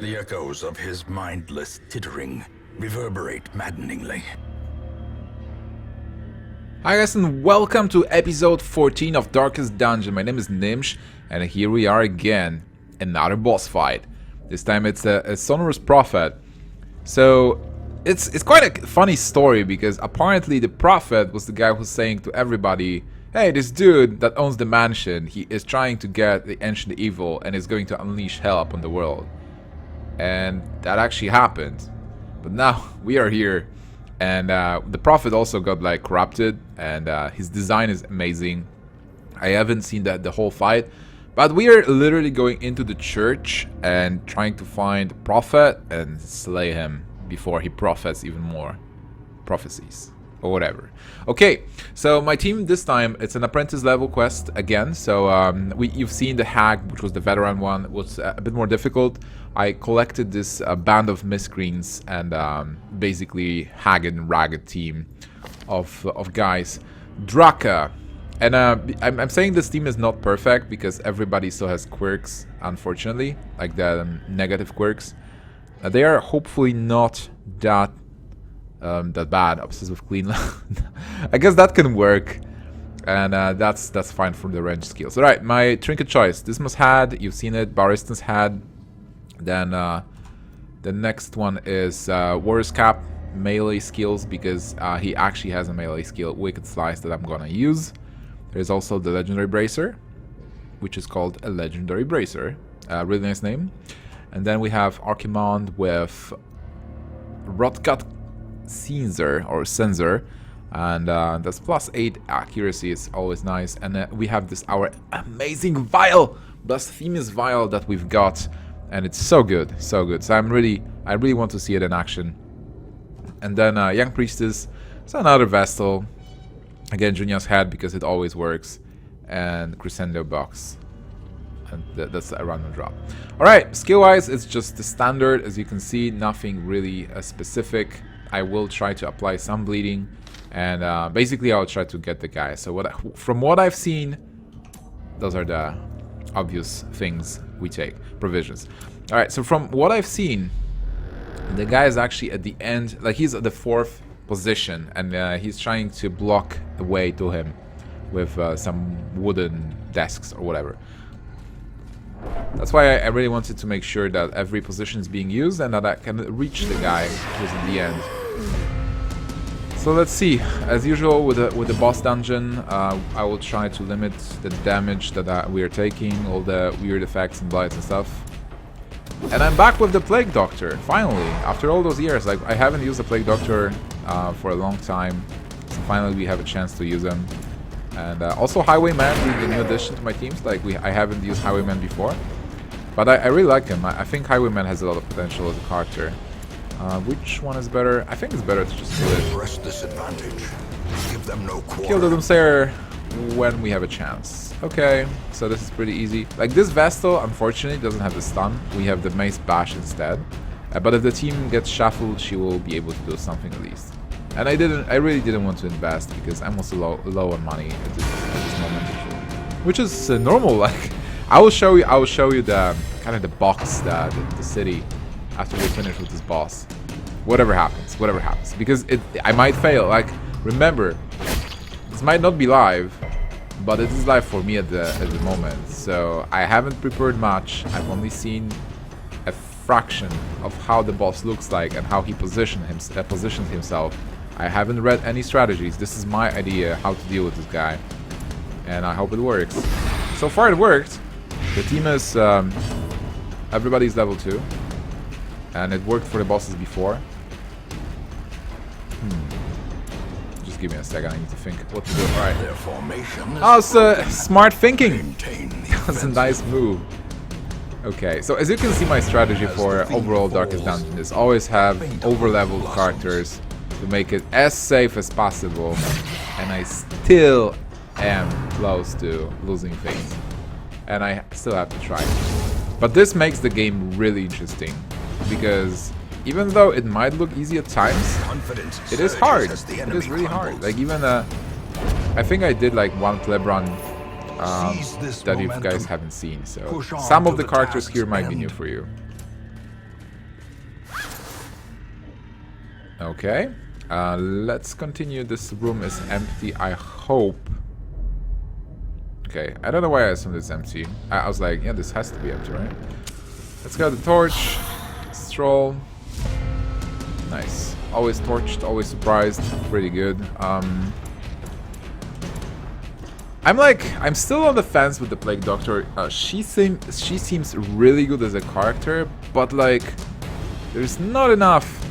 The echoes of his mindless tittering reverberate maddeningly. Hi guys and welcome to episode 14 of Darkest Dungeon. My name is Gnimsh and here we are again. Another boss fight. This time it's a Sonorous prophet. So it's quite a funny story because apparently the prophet was the guy who's saying to everybody, hey, this dude that owns the mansion, he is trying to get the ancient evil and is going to unleash hell upon the world. And that actually happened. But now we are here. And the prophet also got like corrupted, and his design is amazing. I haven't seen the whole fight, but we are literally going into the church and trying to find the prophet and slay him before he prophets even more prophecies or whatever. Okay, so my team this time, it's an apprentice level quest again. So you've seen the hag, which was the veteran one. It was a bit more difficult. I collected this band of miscreants and basically hagged and ragged team of guys. Draka. And I'm saying this team is not perfect because everybody still has quirks, unfortunately, like the negative quirks. They are hopefully not that bad. Obsessed with clean. I guess that can work, and that's fine from the range skills. All right, my trinket choice. Dismas had, you've seen it. Baristan's had. Then the next one is Warrior's Cap, melee skills, because he actually has a melee skill, Wicked Slice, that I'm gonna use. There's also the Legendary Bracer, which is called a Legendary Bracer. Really nice name. And then we have Archimond with Rotgut Sensor, and that's +8 accuracy. Is always nice. And we have this our amazing Vial, Blasphemous Vial that we've got. And it's so good, so good. So I really want to see it in action. And then Young Priestess, it's another Vestal. Again, Junior's Head because it always works. And Crescendo Box. And that's a random drop. Alright, skill-wise, it's just the standard. As you can see, nothing really specific. I will try to apply some bleeding. And basically, I'll try to get the guy. So from what I've seen, those are the obvious things we take. Provisions. Alright, so from what I've seen, the guy is actually at the end, like he's at the 4th position, and he's trying to block the way to him with some wooden desks or whatever. That's why I really wanted to make sure that every position is being used and that I can reach the guy who's at the end. So let's see. As usual with the boss dungeon, I will try to limit the damage that we are taking, all the weird effects and blights and stuff. And I'm back with the Plague Doctor, finally. After all those years, like I haven't used the Plague Doctor for a long time. So finally we have a chance to use him. And also Highwayman being a new addition to my teams. Like I haven't used Highwayman before. But I really like him. I think Highwayman has a lot of potential as a character. Which one is better? I think it's better to just kill it. Press this advantage. Give them no quarter. Kill the Doomsayer when we have a chance. Okay, so this is pretty easy. Like this Vestal, unfortunately, doesn't have the stun. We have the Mace Bash instead. But if the team gets shuffled, she will be able to do something at least. And I really didn't want to invest because I'm also low on money at this moment, which is normal. Like I will show you the kind of the box, the city. After we finish with this boss, whatever happens, because I might fail. Like remember, this might not be live, but it is live for me at the moment. So I haven't prepared much. I've only seen a fraction of how the boss looks like and how he positions himself. I haven't read any strategies. This is my idea how to deal with this guy, and I hope it works. So far it worked. The team is everybody's level 2. And it worked for the bosses before. Just give me a second, I need to think what to do. Alright. Their formation. Oh, it's smart thinking! That's a nice move. Okay, so as you can see, my strategy for overall Darkest Dungeon is always have over-leveled characters to make it as safe as possible. And I still am close to losing things. And I still have to try. But this makes the game really interesting. Because even though it might look easy at times, it is hard. It is really hard. Like even I think I did like one pleb run that you guys haven't seen. So some of the characters here might be new for you. Okay. Let's continue. This room is empty, I hope. Okay, I don't know why I assumed it's empty. I was like, yeah, this has to be empty, right? Let's get the torch. Stroll. Nice. Always torched, always surprised. Pretty good. I'm still on the fence with the Plague Doctor. She seems really good as a character, but like, there's not enough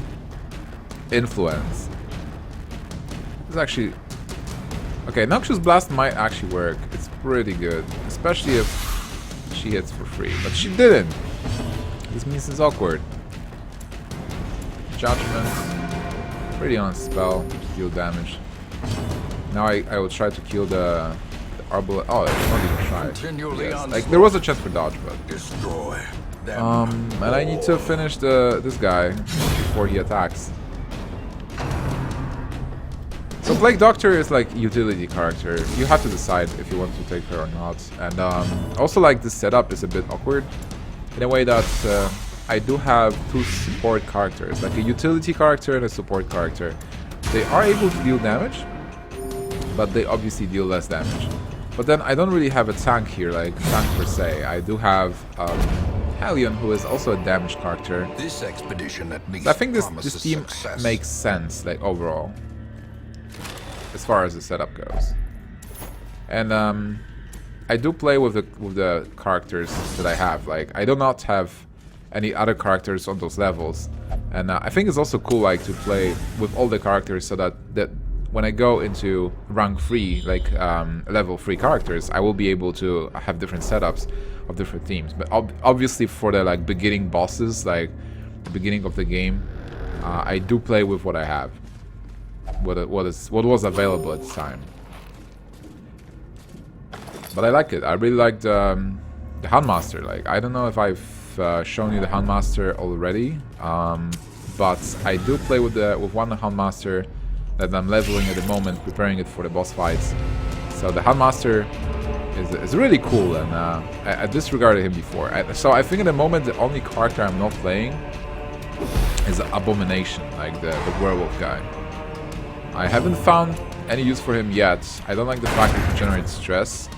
influence. It's actually okay. Noxious Blast might actually work. It's pretty good, especially if she hits for free. But she didn't. This means it's awkward. Judgment. Pretty on spell to deal damage. Now I will try to kill the Arbalest. Oh, it's not even try. Yes. Like there was a chance for dodge, but destroy them. and I need to finish this guy before he attacks. So Plague Doctor is like utility character. You have to decide if you want to take her or not. And also like the setup is a bit awkward in a way that I do have two support characters, like a utility character and a support character. They are able to deal damage, but they obviously deal less damage. But then I don't really have a tank here, like tank per se. I do have Hellion, who is also a damage character. This expedition at least So I think this team makes sense, like overall, as far as the setup goes. And I do play with the characters that I have. Like I do not have any other characters on those levels, and I think it's also cool like to play with all the characters so that when I go into rank 3, like level 3 characters, I will be able to have different setups of different teams. But obviously for the like beginning bosses, like the beginning of the game, I do play with what I have, what was available at the time. But I like it. I really liked the Handmaster. Like I don't know if I've shown you the Handmaster already, but I do play with one Handmaster that I'm leveling at the moment, preparing it for the boss fights. So the Handmaster is really cool, and I disregarded him before. So I think at the moment the only character I'm not playing is Abomination, like the werewolf guy. I haven't found any use for him yet. I don't like the fact that he generates stress.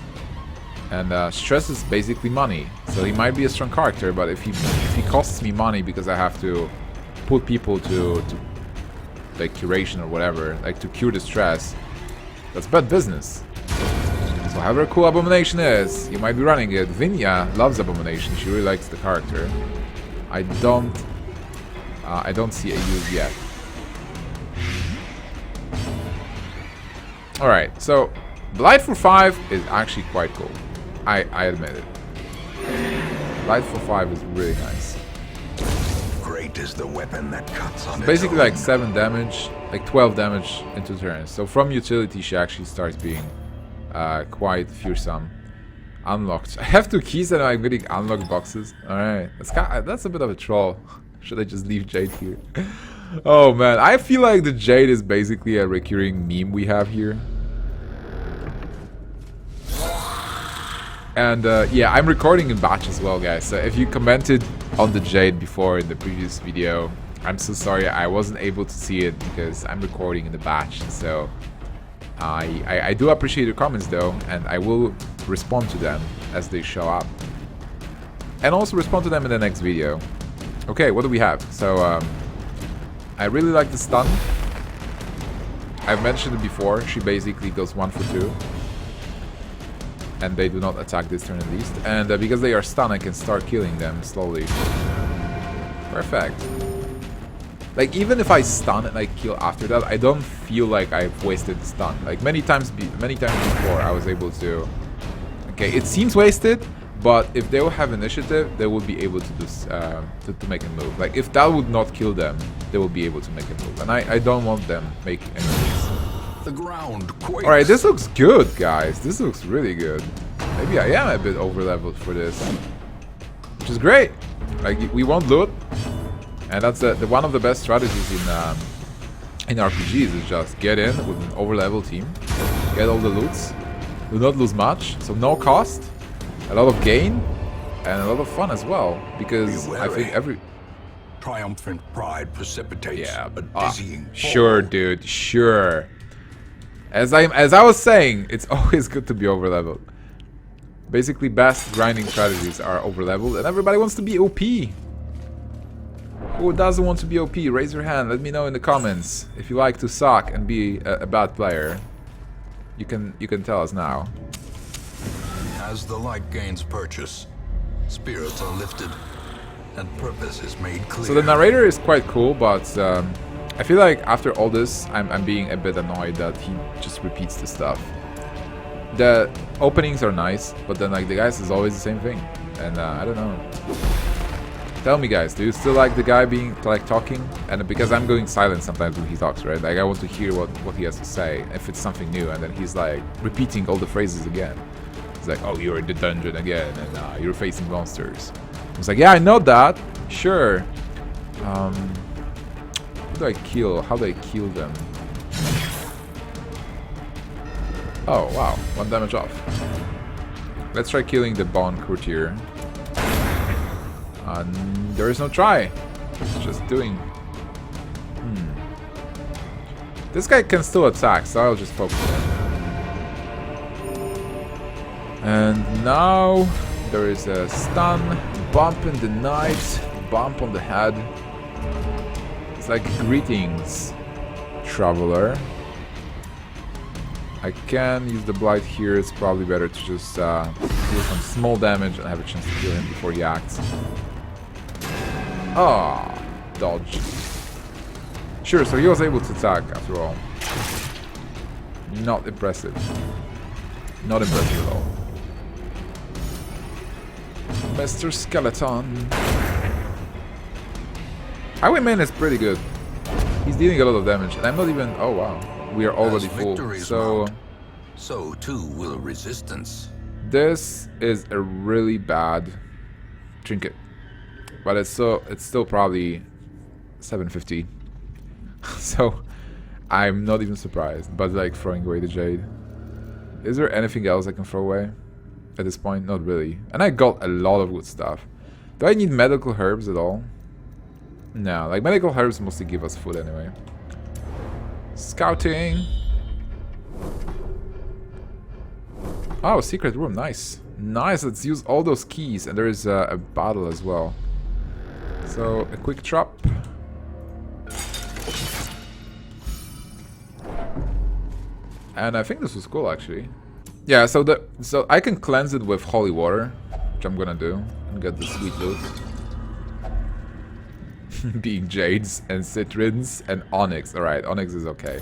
And stress is basically money, so he might be a strong character, but if he costs me money because I have to put people to like curation or whatever, like to cure the stress, that's bad business. So however cool Abomination is, you might be running it. Vinia loves Abomination, she really likes the character. I don't see a use yet. Alright, so Blight for 5 is actually quite cool. I admit it. Blight for 5 is really nice. Great is the weapon that cuts on It's basically like its 7 damage, like 12 damage into turns. So from utility she actually starts being quite fearsome. Unlocked. I have 2 keys and I'm getting unlocked boxes. Alright, that's a bit of a troll. Should I just leave Jade here? Oh man, I feel like the Jade is basically a recurring meme we have here. And yeah, I'm recording in batch as well, guys. So if you commented on the Jade before in the previous video, I'm so sorry I wasn't able to see it because I'm recording in the batch. So I do appreciate your comments though, and I will respond to them as they show up. And also respond to them in the next video. Okay, what do we have? So I really like the stun. I've mentioned it before, she basically goes 1 for 2. And they do not attack this turn at least. And because they are stunned, I can start killing them slowly. Perfect. Like, even if I stun and I kill after that, I don't feel like I've wasted the stun. Like, many times before, I was able to... Okay, it seems wasted, but if they will have initiative, they will be able to do to make a move. Like, if that would not kill them, they will be able to make a move. And I don't want them making any moves. The ground quakes. Alright, this looks good, guys. This looks really good. Maybe I am a bit over-leveled for this. Which is great. Like, we won't loot. And that's the one of the best strategies in RPGs is just get in with an over-leveled team. Get all the loots. Do not lose much. So no cost. A lot of gain. And a lot of fun as well. Because I think Triumphant pride precipitates Yeah, a dizzying fall. sure, dude, sure. As I was saying, it's always good to be overleveled. Basically, best grinding strategies are overleveled, and everybody wants to be OP. Who doesn't want to be OP? Raise your hand. Let me know in the comments if you like to suck and be a bad player. You can tell us now. As the light gains purchase, spirits are lifted, and purpose is made clear. So the narrator is quite cool, but I feel like after all this, I'm being a bit annoyed that he just repeats the stuff. The openings are nice, but then like the guys is always the same thing, and I don't know. Tell me, guys, do you still like the guy being like talking? And because I'm going silent sometimes when he talks, right? Like I want to hear what he has to say, if it's something new, and then he's like repeating all the phrases again. He's like, "Oh, you're in the dungeon again, and you're facing monsters." It's like, yeah, I know that. Sure. Who do I kill? How do I kill them? Oh, wow. 1 damage off. Let's try killing the Bone Courtier. There is no try. It's just doing. This guy can still attack, so I'll just focus on him. And now there is a stun, bump in the night, bump on the head. It's like greetings, traveler. I can use the blight here. It's probably better to just deal some small damage and have a chance to kill him before he acts. Ah, dodge. Sure, so he was able to attack after all. Not impressive. Not impressive at all. Mr. Skeleton. Highwayman is pretty good. He's dealing a lot of damage, and I'm not even. Oh wow, we are already full. So too will resistance. This is a really bad trinket, but it's still probably 750. So I'm not even surprised. But like throwing away the jade. Is there anything else I can throw away at this point? Not really. And I got a lot of good stuff. Do I need medical herbs at all? No, like medical herbs mostly give us food anyway. Scouting. Oh, secret room, nice. Nice, let's use all those keys. And there is a battle as well. So, a quick trap. And I think this was cool actually. Yeah, so I can cleanse it with holy water, which I'm gonna do, and get the sweet loot. Being jades and citrins and onyx. Alright, onyx is okay.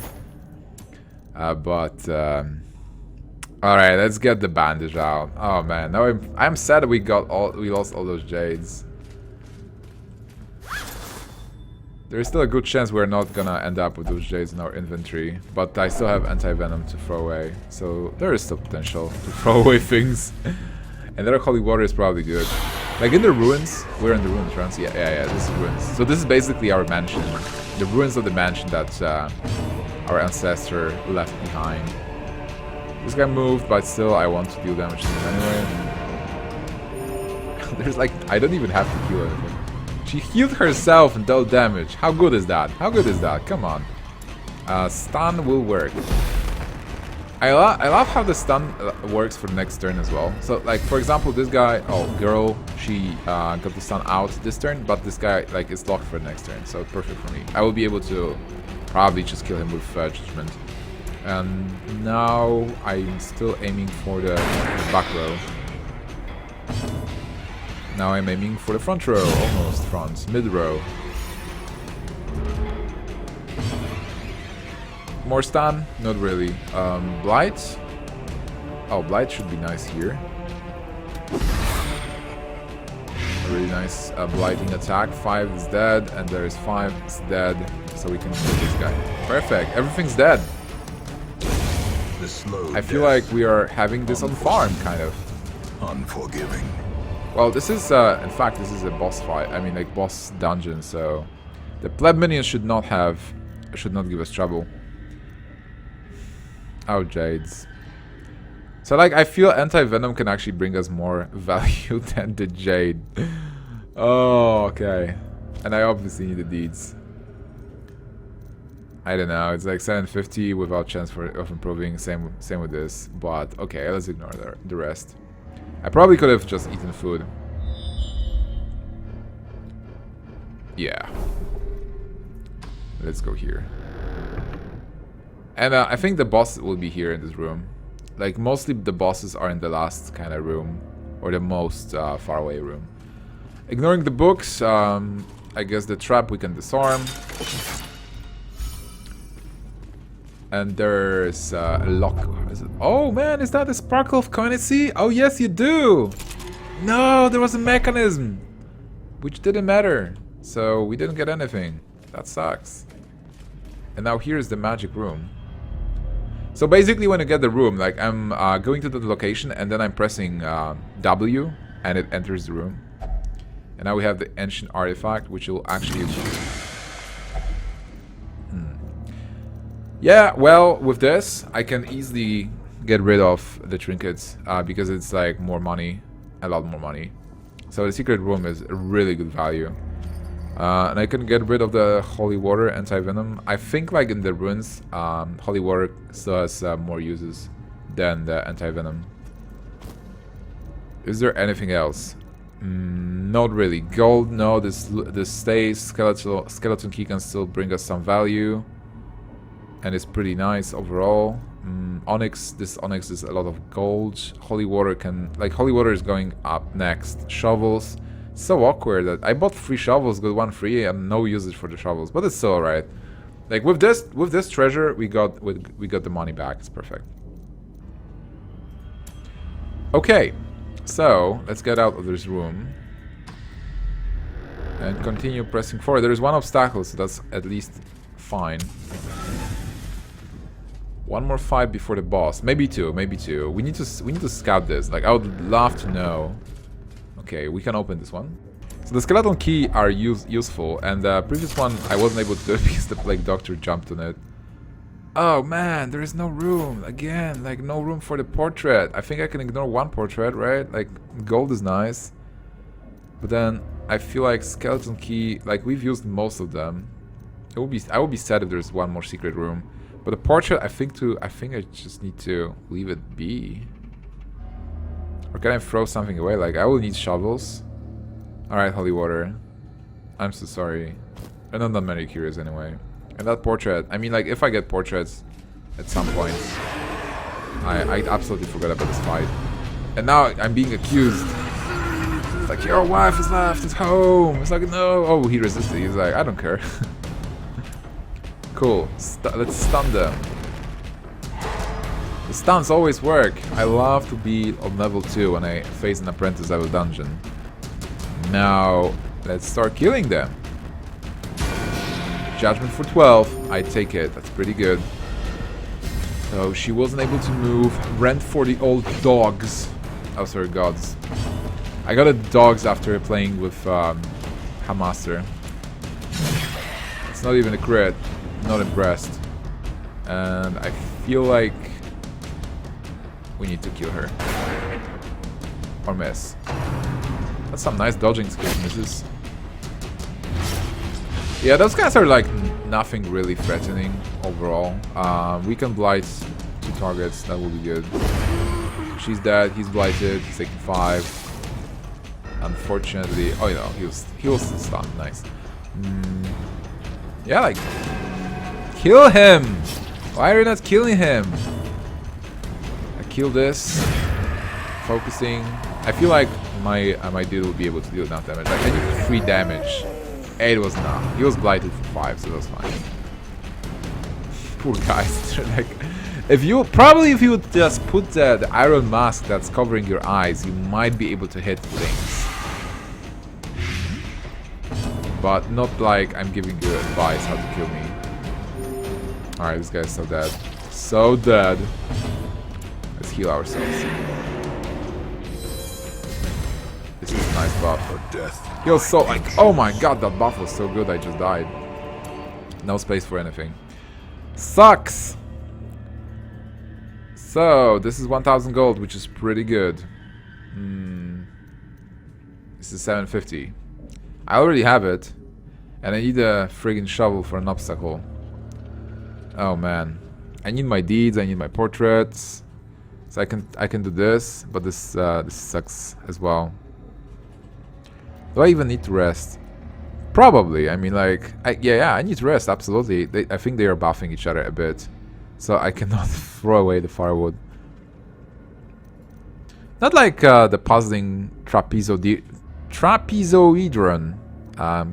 Alright, let's get the bandage out. Oh man, now I'm sad that we lost all those jades. There's still a good chance we're not gonna end up with those jades in our inventory, but I still have anti-venom to throw away, so there is still potential to throw away things. And their holy water is probably good. Like in the ruins, we're in the ruins, right? Yeah, this is ruins. So this is basically our mansion, the ruins of the mansion that our ancestor left behind. This guy moved, but still I want to deal damage to him anyway. There's like, I don't even have to heal anything. She healed herself and dealt damage. How good is that? How good is that? Come on. Stun will work. I love how the stun works for the next turn as well. So, like, for example, this guy, girl, she got the stun out this turn, but this guy, like, is locked for the next turn, so perfect for me. I will be able to probably just kill him with Judgment. And now I'm still aiming for the back row. Now I'm aiming for the front row, almost front, mid row. More stun? Not really. Blight? Oh, Blight should be nice here. A really nice blighting attack. 5 is dead, and there is 5 is dead, so we can kill this guy. Perfect, everything's dead. I feel like we are having this on farm, kind of. Unforgiving. Well, this is, in fact, this is a boss fight. I mean, like, boss dungeon, so... The pleb minions should not give us trouble. Oh, jades. So, like, I feel anti-venom can actually bring us more value than the jade. Oh, okay. And I obviously need the deeds. I don't know, it's like 750 without chance of improving, same with this. But okay, let's ignore the rest. I probably could have just eaten food. Yeah. Let's go here. And I think the boss will be here in this room. Like, mostly the bosses are in the last kind of room. Or the most far away room. Ignoring the books, I guess the trap we can disarm. And there's a lock. Oh man, is that the sparkle of coinacy? Oh yes, you do! No, there was a mechanism! Which didn't matter. So we didn't get anything. That sucks. And now here's the magic room. So basically when you get the room, like I'm going to the location and then I'm pressing W and it enters the room. And now we have the ancient artifact, which will actually... Yeah, well, with this, I can easily get rid of the trinkets because it's like more money, a lot more money. So the secret room is a really good value. And I can get rid of the holy water, anti-venom. I think like in the ruins, holy water still has more uses than the anti-venom. Is there anything else? Not really. Gold, no. This stays. Skeleton key can still bring us some value. And it's pretty nice overall. Onyx, this onyx is a lot of gold. Holy water can, like holy water is going up next. Shovels, so awkward that I bought 3 shovels, got 1 free, and no usage for the shovels, but it's still alright. Like with this treasure, we got the money back. It's perfect. Okay, so let's get out of this room and continue pressing forward. There is 1 obstacle, so that's at least fine. 1 more fight before the boss. Maybe 2, maybe 2. We need to scout this. Like I would love to know. Okay, we can open this one. So the skeleton key are useful, and the previous one I wasn't able to do it because the plague doctor jumped on it. Oh man, there is no room again. Like no room for the portrait. I think I can ignore 1 portrait, right? Like gold is nice, but then I feel like skeleton key. Like we've used most of them. I would be sad if there's 1 more secret room. But the portrait, I think I just need to leave it be. Or can I throw something away? Like I will need shovels. Alright, holy water. I'm so sorry. I'm not that many curious anyway. And that portrait, I mean like if I get portraits at some point, I absolutely forgot about this fight. And now I'm being accused. It's like your wife is left at home. It's like no. Oh, he resisted. He's like, I don't care. Cool. Let's stun them. The stuns always work. I love to be on level 2 when I face an apprentice level dungeon. Now, let's start killing them. Judgment for 12. I take it. That's pretty good. So, she wasn't able to move. Rent for the old dogs. Oh, sorry, gods. I got a dogs after playing with Hamaster. It's not even a crit. Not impressed. And I feel like we need to kill her. Or miss. That's some nice dodging skills, misses. Yeah, those guys are like nothing really threatening overall. We can blight 2 targets, that will be good. She's dead, he's blighted, he's taking 5. Unfortunately, oh no, he was stunned, nice. Yeah, like kill him! Why are you not killing him? I kill this. Focusing. I feel like my dude will be able to deal enough damage. Like I need 3 damage. 8 was enough. He was blighted for 5, so that was fine. Poor guys. Like if you would just put the iron mask that's covering your eyes, you might be able to hit things. But not like I'm giving you advice how to kill me. Alright, this guy's so dead. So dead. Let's heal ourselves. This is a nice buff. For death. He was so like, oh my god, that buff was so good, I just died. No space for anything. Sucks! So, this is 1000 gold, which is pretty good. This is 750. I already have it. And I need a friggin' shovel for an obstacle. Oh man. I need my deeds, I need my portraits. So I can do this, but this sucks as well. Do I even need to rest? Probably. I mean, like, yeah, I need to rest, absolutely. I think they are buffing each other a bit. So I cannot throw away the firewood. Not like the puzzling trapezoedron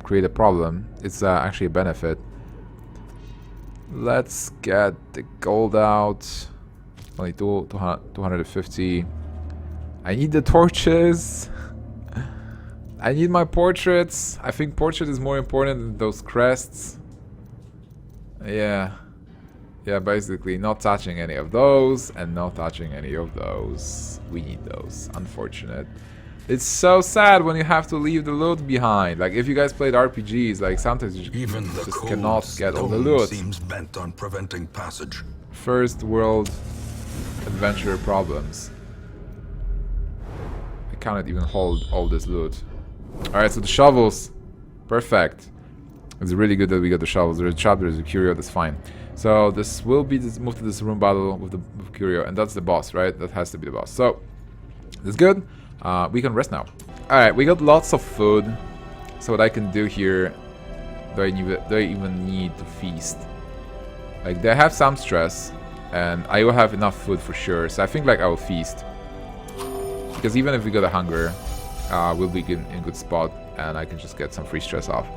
create a problem. It's actually a benefit. Let's get the gold out. Only 250. I need the torches. I need my portraits. I think portrait is more important than those crests. Yeah. Yeah, basically not touching any of those and not touching any of those. We need those. Unfortunate. It's so sad when you have to leave the loot behind. Like, if you guys played RPGs, like, sometimes you just cannot get all the loot. Seems bent on preventing passage. First world adventure problems. I cannot even hold all this loot. Alright, so the shovels. Perfect. It's really good that we got the shovels. There's a trap, there's a curio, that's fine. So this will be moved to this room battle with the curio, and that's the boss, right? That has to be the boss. So that's good. We can rest now. Alright, we got lots of food. So what I can do here, do I even need to feast? Like, they have some stress, and I will have enough food for sure. So I think, like, I will feast, because even if we got a hunger, we'll be in a good spot, and I can just get some free stress off.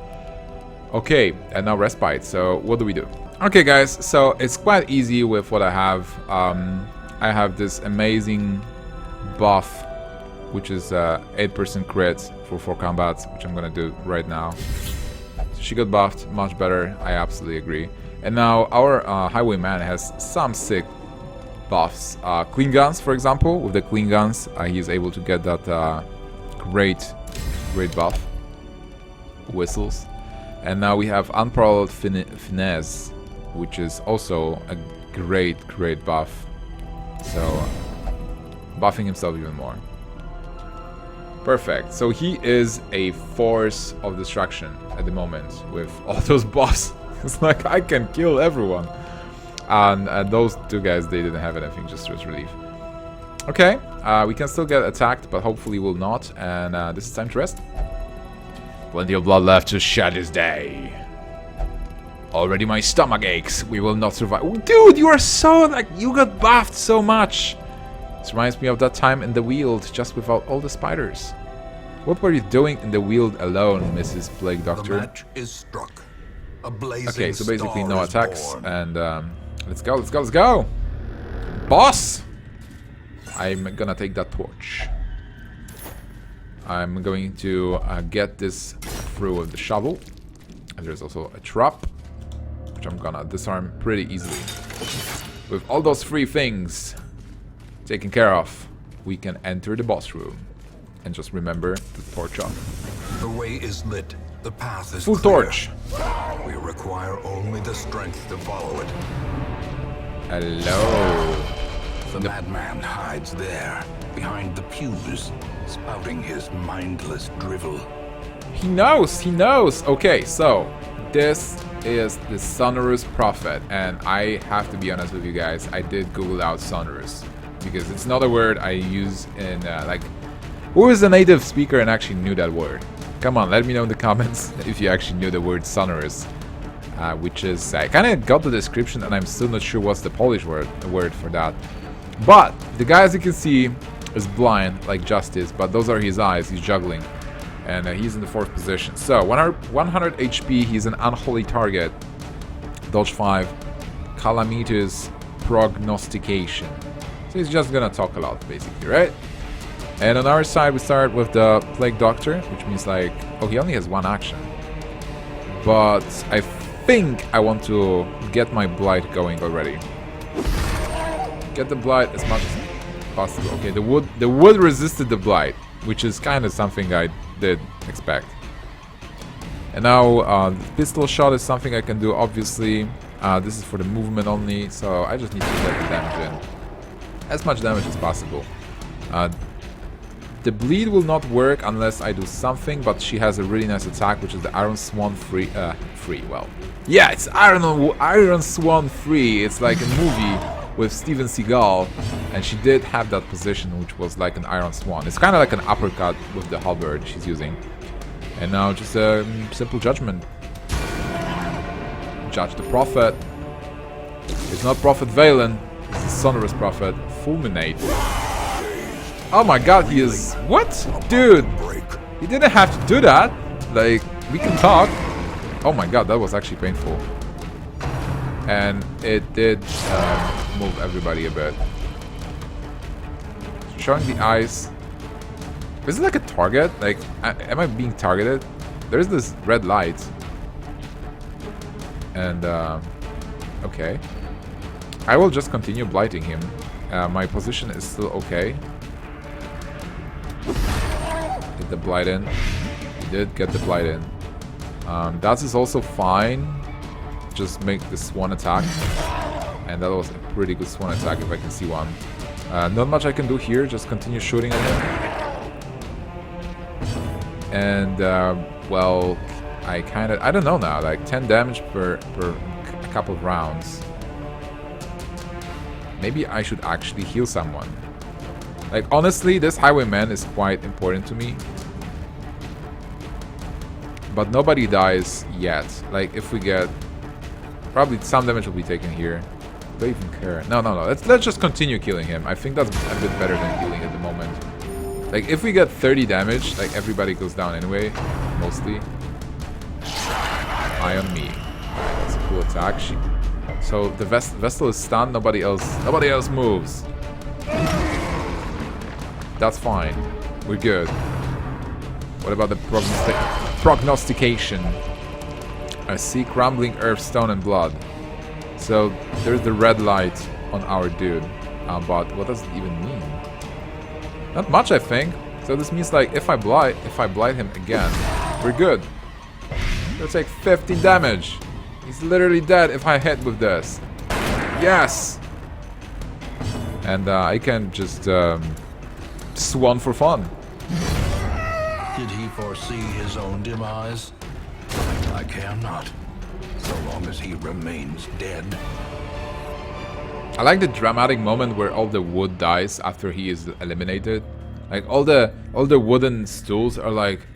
Okay, and now respite. So what do we do? Okay, guys, so it's quite easy with what I have. I have this amazing buff, which is 8% crit for 4 combats, which I'm gonna do right now. So she got buffed, much better, I absolutely agree. And now our highwayman has some sick buffs. Clean guns, for example. With the clean guns, he is able to get that great buff. Whistles. And now we have unparalleled finesse, which is also a great buff. So buffing himself even more. Perfect. So he is a force of destruction at the moment with all those buffs. It's like, I can kill everyone. And those two guys, they didn't have anything, just stress relief. Okay, we can still get attacked, but hopefully will not. And this is time to rest. Plenty of blood left to shed his day. Already my stomach aches. We will not survive. Oh, dude, you are so, like, you got buffed so much. This reminds me of that time in the Weald, just without all the spiders. What were you doing in the Weald alone, Mrs. Plague Doctor? The match is struck. A blazing okay, so basically star no is attacks, born. and let's go! Boss! I'm gonna take that torch. I'm going to get this through with the shovel. And there's also a trap, which I'm gonna disarm pretty easily. With all those 3 things taken care of, we can enter the boss room. And just remember to torch off. The way is lit. The path is Full clear. torch. We require only the strength to follow it. Hello. The madman hides there, behind the pews, spouting his mindless drivel. He knows! Okay, so this is the Sonorous Prophet, and I have to be honest with you guys, I did Google out Sonorous, because it's not a word I use in, like, who is a native speaker and actually knew that word? Come on, let me know in the comments if you actually knew the word Sonorous, which is, I kind of got the description and I'm still not sure what's the Polish word for that. But the guy, as you can see, is blind like Justice, but those are his eyes. He's juggling, and he's in the 4th position. So 100 HP. He's an unholy target. Dodge 5, calamitous prognostication. So he's just gonna talk a lot, basically, right? And on our side, we start with the Plague Doctor, which means, like, oh, he only has 1 action. But I think I want to get my Blight going already. Get the Blight as much as possible. Okay, the wood resisted the Blight, which is kind of something I did expect. And now the pistol shot is something I can do, obviously. This is for the movement only, so I just need to get the damage in. As much damage as possible. The bleed will not work unless I do something, but she has a really nice attack, which is the Iron Swan free. Well, yeah, it's Iron Swan free. It's like a movie with Steven Seagal, and she did have that position, which was like an Iron Swan. It's kind of like an uppercut with the halberd she's using. And now just a simple judgment. Judge the Prophet. It's not Prophet Valen. It's the Sonorous Prophet. Fulminate. Oh my god, he is... What? Dude! He didn't have to do that. Like, we can talk. Oh my god, that was actually painful. And it did move everybody a bit. Showing the eyes. Is it like a target? Like, am I being targeted? There's this red light. And, okay. I will just continue blighting him. My position is still okay. Get the blight in. He did get the blight in. That is also fine. Just make the swan attack. And that was a pretty good swan attack if I can see one. Not much I can do here. Just continue shooting at him. And, well, I don't know now. Like 10 damage per a couple of rounds. Maybe I should actually heal someone. Like, honestly, this Highwayman is quite important to me. But nobody dies yet. Like, if we get... Probably some damage will be taken here. Do I even care? No. Let's just continue killing him. I think that's a bit better than healing at the moment. Like, if we get 30 damage, like, everybody goes down anyway. Mostly. Eye on me. Alright, that's a cool attack. So, the Vestal is stunned. Nobody else moves. That's fine. We're good. What about the prognostication? I see crumbling earth, stone, and blood. So there's the red light on our dude. But what does it even mean? Not much, I think. So this means like if I blight him again, we're good. He'll take 15 damage. He's literally dead if I hit with this. Yes. And I can just swan for fun. Did he foresee his own demise? I care not, so long as he remains dead. I like the dramatic moment where all the wood dies after he is eliminated. Like all the wooden stools are like,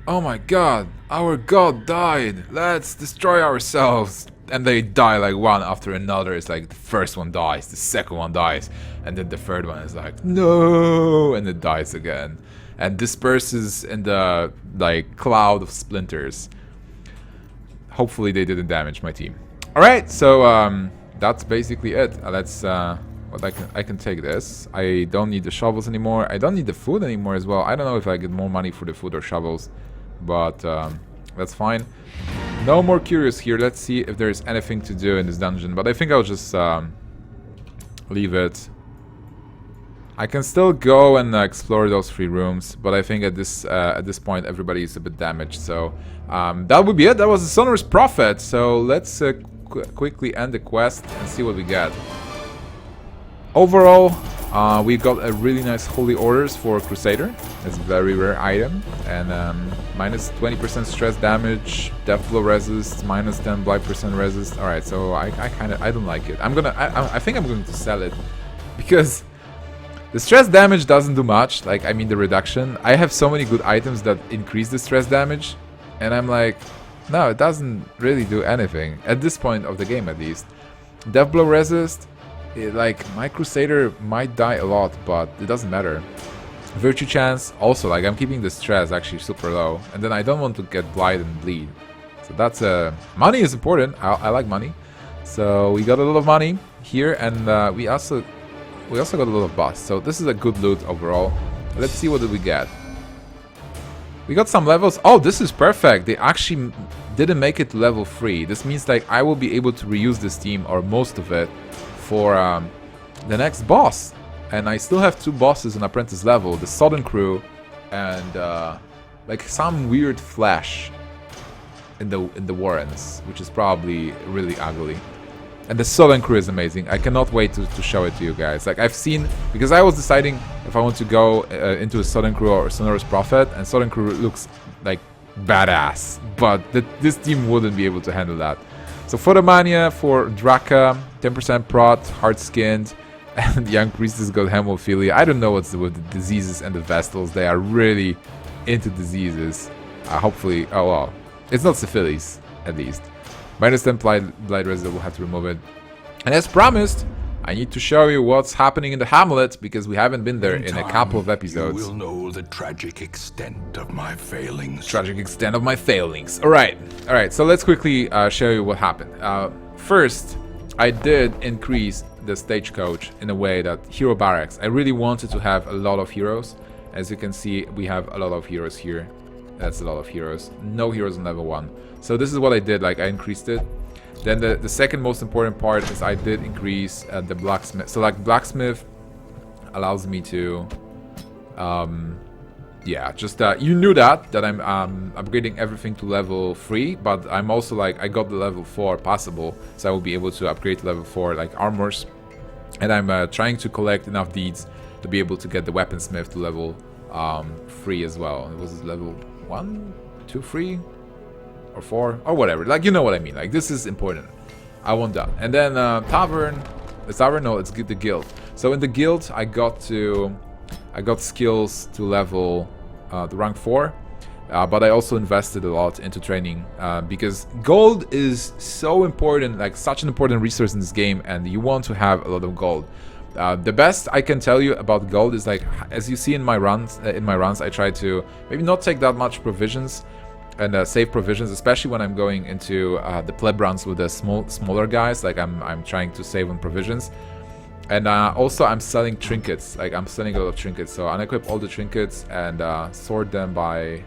oh my god, our god died. Let's destroy ourselves. And they die like one after another. It's like the first one dies, the second one dies, and then the third one is like, no, and it dies again. And disperses in the like cloud of splinters. Hopefully they didn't damage my team. Alright, so that's basically it. Let's what I can take this. I don't need the shovels anymore. I don't need the food anymore as well. I don't know if I get more money for the food or shovels, but that's fine. No more curious here. Let's see if there's anything to do in this dungeon, but I think I'll just leave it. I can still go and explore those 3 rooms, but I think at this point everybody is a bit damaged. So that would be it. That was the Sonorous Prophet. So let's quickly end the quest and see what we get. Overall, we got a really nice Holy Orders for Crusader. It's a very rare item, and minus 20% stress damage, death blow resist, minus 10 blight percent resist. All right, so I don't like it. I think I'm going to sell it because the stress damage doesn't do much. Like, I mean the reduction. I have so many good items that increase the stress damage, and I'm like, no, it doesn't really do anything at this point of the game, at least. Death blow resist. Like, my Crusader might die a lot, but it doesn't matter. Virtue chance, also, like, I'm keeping the stress actually super low. And then I don't want to get blight and bleed. So that's, money is important. I like money. So we got a lot of money here, and we also got a lot of buffs. So this is a good loot overall. Let's see what did we get. We got some levels. Oh, this is perfect. They actually didn't make it to level 3. This means, like, I will be able to reuse this team, or most of it, for the next boss. And I still have 2 bosses on apprentice level, the Southern Crew and like some weird flash in the Warrens, which is probably really ugly. And the Southern Crew is amazing. I cannot wait to show it to you guys. Like, I've seen, because I was deciding if I want to go into a Southern Crew or a Sonorous Prophet, and Southern Crew looks like badass, but this team wouldn't be able to handle that. So Photomania for Draka, 10% prot, hard-skinned, and the Young Priestess got hemophilia. I don't know what's with the diseases and the Vestals. They are really into diseases. Hopefully, oh well, it's not syphilis, at least. Minus 10 Blight Resident, will have to remove it. And as promised, I need to show you what's happening in the Hamlet, because we haven't been there in a couple of episodes. You will know the tragic extent of my failings. Tragic extent of my failings. Alright, so let's quickly show you what happened. First, I did increase the stagecoach in a way that hero barracks. I really wanted to have a lot of heroes. As you can see, we have a lot of heroes here. That's a lot of heroes. No heroes on level 1. So this is what I did, like I increased it. Then the second most important part is I did increase the blacksmith. So like blacksmith allows me to, yeah, just you knew that I'm upgrading everything to level 3, but I'm also like I got the level 4 possible, so I will be able to upgrade to level 4 like armors, and I'm trying to collect enough deeds to be able to get the weaponsmith to level 3 as well. It was level 1, 2, 3. Or 4 or whatever, like you know what I mean. Like this is important. I want that. And then tavern. It's tavern. No, it's the guild. So in the guild, I got skills to level the rank 4, but I also invested a lot into training because gold is so important, like such an important resource in this game, and you want to have a lot of gold. The best I can tell you about gold is like, as you see in my runs, I try to maybe not take that much provisions and save provisions, especially when I'm going into the pleb runs with the smaller guys. Like I'm trying to save on provisions, and also I'm selling trinkets. Like I'm selling a lot of trinkets, so unequip all the trinkets and sort them by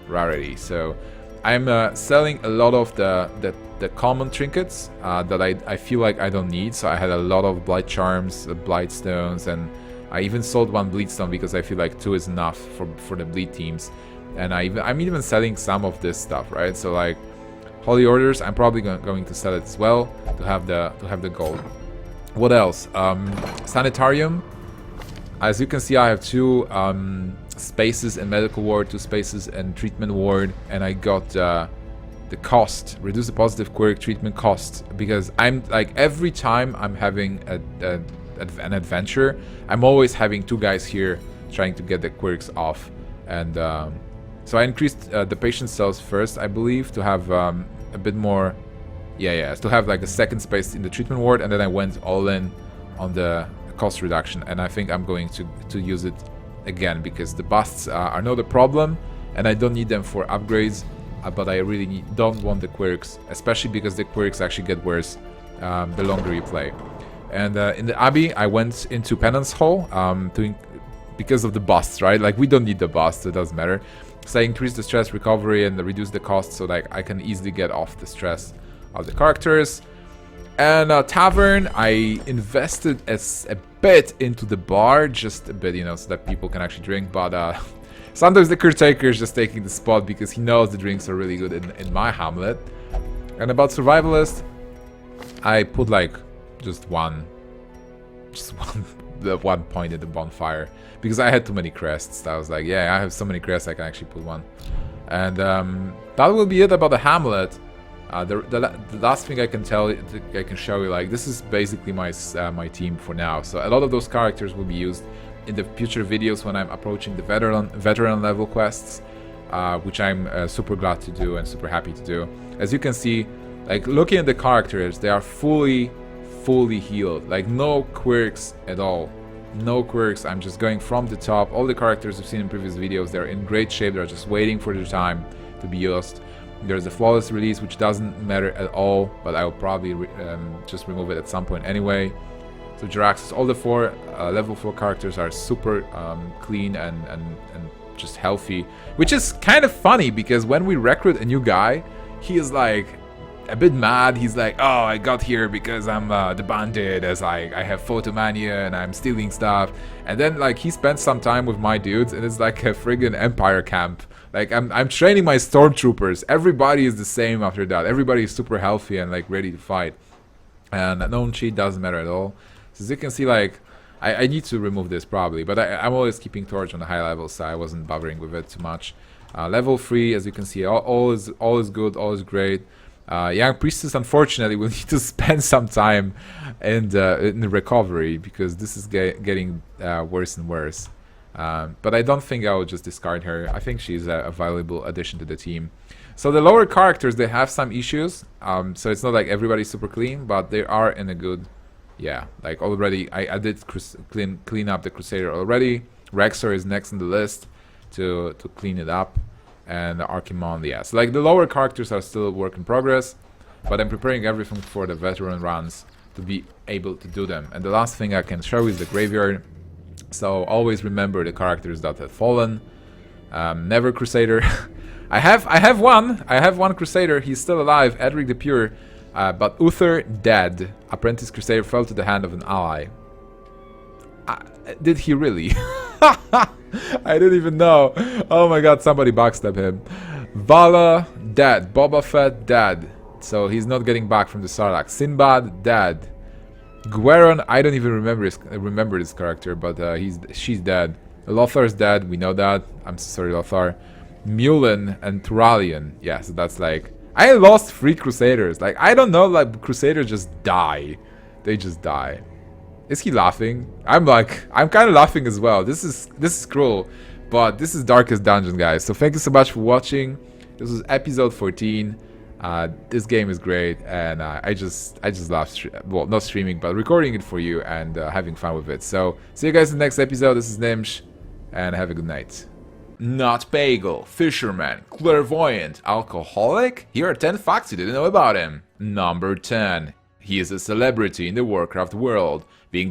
rarity. So I'm selling a lot of the common trinkets that I feel like I don't need. So I had a lot of blight charms, blight stones, and I even sold one bleed stone because I feel like 2 is enough for the bleed teams. And I'm even selling some of this stuff, right? So like holy orders, I'm probably going to sell it as well to have the gold. What else? Sanitarium. As you can see, I have 2 spaces in medical ward, 2 spaces in treatment ward, and I got the cost, reduce the positive quirk treatment cost, because I'm like every time I'm having an adventure, I'm always having 2 guys here trying to get the quirks off, and so I increased the patient cells first, I believe, to have a bit more, to have like a second space in the treatment ward, and then I went all in on the cost reduction, and I think I'm going to use it again because the busts are not a problem, and I don't need them for upgrades, but I really don't want the quirks, especially because the quirks actually get worse the longer you play. And in the Abbey, I went into Penance Hall because of the busts, right? Like we don't need the busts, it doesn't matter. So I increase the stress recovery and reduce the cost so like I can easily get off the stress of the characters. And Tavern, I invested a bit into the bar, just a bit, you know, so that people can actually drink. But sometimes the caretaker is just taking the spot because he knows the drinks are really good in my Hamlet. And about Survivalist, I put like just one point at the bonfire because I had too many crests. I was like, yeah, I have so many crests, I can actually put one. And that will be it about the Hamlet. The last thing I can show you, like this is basically my team for now. So a lot of those characters will be used in the future videos when I'm approaching the veteran level quests, which I'm super glad to do and super happy to do. As you can see, like looking at the characters, they are fully healed, like no quirks at all. No quirks. I'm just going from the top. All the characters you've seen in previous videos, they're in great shape. They're just waiting for their time to be used. There's a flawless release, which doesn't matter at all, but I will probably just remove it at some point anyway. So Jiraxis, all the level 4 characters are super clean and just healthy, which is kind of funny because when we recruit a new guy, he is like a bit mad. He's like, oh, I got here because I'm the bandit, as I have photomania and I'm stealing stuff. And then like he spent some time with my dudes and it's like a friggin' empire camp. Like I'm training my stormtroopers. Everybody is the same after that. Everybody is super healthy and like ready to fight. And known cheat doesn't matter at all. So as you can see, like, I need to remove this probably, but I'm always keeping torch on the high level, so I wasn't bothering with it too much. Level 3, as you can see, all is good, all is great. Young Priestess, unfortunately, will need to spend some time in the recovery, because this is getting worse and worse. But I don't think I will just discard her. I think she's a valuable addition to the team. So the lower characters, they have some issues. So it's not like everybody's super clean, but they are in a good... Yeah, like already, I did clean up the Crusader already. Rexor is next on the list to clean it up. And Archimon, yeah. So like the lower characters are still a work in progress, but I'm preparing everything for the veteran runs to be able to do them. And the last thing I can show is the graveyard. So always remember the characters that have fallen. Never Crusader. I have one Crusader. He's still alive. Edric the Pure. But Uther dead. Apprentice Crusader fell to the hand of an ally. Did he really? I didn't even know. Oh my god, somebody backstabbed him. Vala dead. Boba Fett dead. So he's not getting back from the Sarlacc. Sinbad dead. Gueron, I don't even remember this character, but she's dead. Lothar's dead. We know that. I'm so sorry, Lothar. Mulin and Turalian. Yeah, so that's like... I lost 3 Crusaders. Like, I don't know, like, Crusaders just die. They just die. Is he laughing? I'm kind of laughing as well. This is cruel, but this is Darkest Dungeon, guys. So thank you so much for watching. This was episode 14. This game is great, and I just love, well, not streaming, but recording it for you and having fun with it. So see you guys in the next episode. This is Gnimsh, and have a good night. Not Pagal, fisherman, clairvoyant, alcoholic? Here are 10 facts you didn't know about him. Number 10. He is a celebrity in the Warcraft world, being the